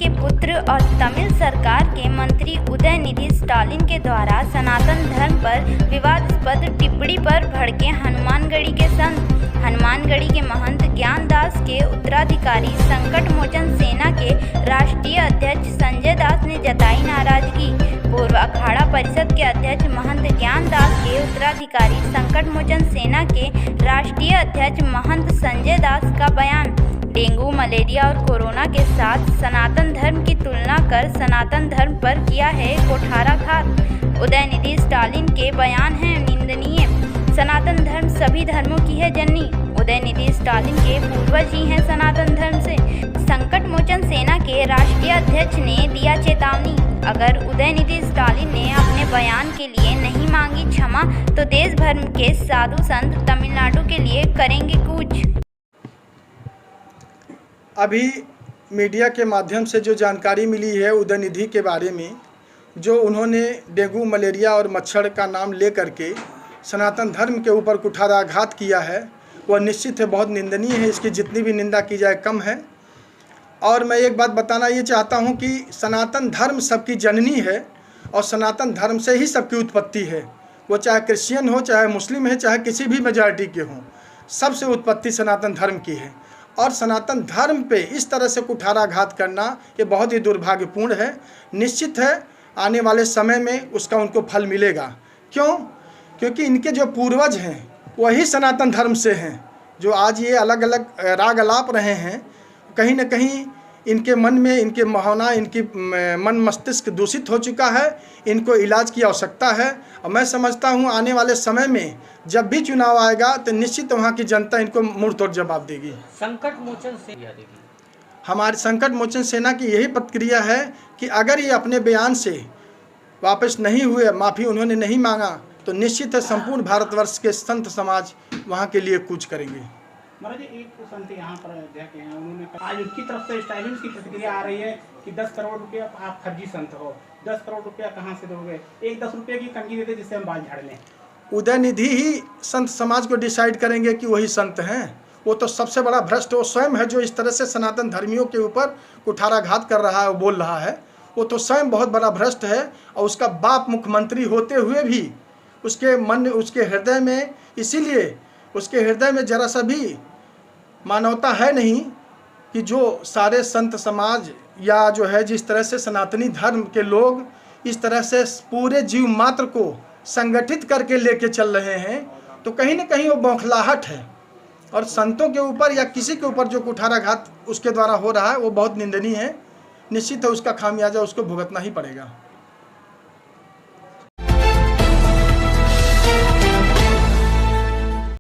के पुत्र और तमिल सरकार के मंत्री उदयनिधि स्टालिन के द्वारा सनातन धर्म पर विवादास्पद टिप्पणी पर भड़के हनुमानगढ़ी के संत, हनुमानगढ़ी के महंत ज्ञानदास के उत्तराधिकारी संकट मोचन सेना के राष्ट्रीय अध्यक्ष संजय दास ने जताई नाराजगी। पूर्व अखाड़ा परिषद के अध्यक्ष महंत ज्ञानदास के उत्तराधिकारी संकट मोचन सेना के राष्ट्रीय अध्यक्ष महंत संजय दास का बयान। डेंगू, मलेरिया और कोरोना के साथ सनातन धर्म की तुलना कर सनातन धर्म पर किया है कुठाराघात। उदयनिधि स्टालिन के बयान है निंदनीय। सनातन धर्म सभी धर्मों की है जननी। उदयनिधि स्टालिन के पूर्वज ही हैं सनातन धर्म से। संकट मोचन सेना के राष्ट्रीय अध्यक्ष ने दिया चेतावनी, अगर उदयनिधि स्टालिन ने अपने बयान के लिए नहीं मांगी क्षमा तो देश भर के साधु संत तमिलनाडु के लिए करेंगे कूच। अभी मीडिया के माध्यम से जो जानकारी मिली है उदयनिधि के बारे में, जो उन्होंने डेंगू, मलेरिया और मच्छर का नाम ले करके सनातन धर्म के ऊपर कुठाराघात किया है, वह निश्चित है बहुत निंदनीय है। इसकी जितनी भी निंदा की जाए कम है। और मैं एक बात बताना ये चाहता हूँ कि सनातन धर्म सबकी जननी है और सनातन धर्म से ही सबकी उत्पत्ति है। वो चाहे क्रिश्चियन हो, चाहे मुस्लिम है, चाहे किसी भी मेजॉरिटी के हों, सबसे उत्पत्ति सनातन धर्म की है। और सनातन धर्म पे इस तरह से कुठाराघात करना ये बहुत ही दुर्भाग्यपूर्ण है। निश्चित है आने वाले समय में उसका उनको फल मिलेगा। क्यों? क्योंकि इनके जो पूर्वज हैं वही सनातन धर्म से हैं। जो आज ये अलग अलग राग अलाप रहे हैं, कहीं न कहीं इनके मन में, इनके भावना, इनकी मन मस्तिष्क दूषित हो चुका है। इनको इलाज की आवश्यकता है। और मैं समझता हूँ आने वाले समय में जब भी चुनाव आएगा तो निश्चित वहाँ की जनता इनको मुंह तोड़ जवाब देगी। संकट मोचन सेना देगी। हमारी संकट मोचन सेना की यही प्रतिक्रिया है कि अगर ये अपने बयान से वापस नहीं हुए, माफ़ी उन्होंने नहीं मांगा, तो निश्चित है संपूर्ण भारतवर्ष के संत समाज वहाँ के लिए कूच करेंगे। महाराज एक संत यहाँ पर अध्यक्ष हैं, उन्होंने आज उनकी तरफ से स्टालिन की प्रतिक्रिया आ रही है कि 10 करोड़ रुपया आप फर्जी संत हो। 10 करोड़ रुपया कहाँ से दोगे? एक 10 रुपये की कंगी देते जिससे हम बाल झाड़ लें। उदयनिधि ही संत समाज को डिसाइड करेंगे कि वही संत हैं। वो तो सबसे बड़ा भ्रष्ट वो स्वयं है जो इस तरह से सनातन धर्मियों के ऊपर कुठाराघात कर रहा है, बोल रहा है। वो तो स्वयं बहुत बड़ा भ्रष्ट है। और उसका बाप मुख्यमंत्री होते हुए भी उसके मन, उसके हृदय में, इसीलिए उसके हृदय में जरा सा भी मानवता है नहीं कि जो सारे संत समाज या जो है जिस तरह से सनातनी धर्म के लोग इस तरह से पूरे जीव मात्र को संगठित करके लेके चल रहे हैं, तो कहीं ना कहीं वो बौखलाहट है। और संतों के ऊपर या किसी के ऊपर जो कुठाराघात उसके द्वारा हो रहा है वो बहुत निंदनीय है। निश्चित है उसका खामियाजा उसको भुगतना ही पड़ेगा।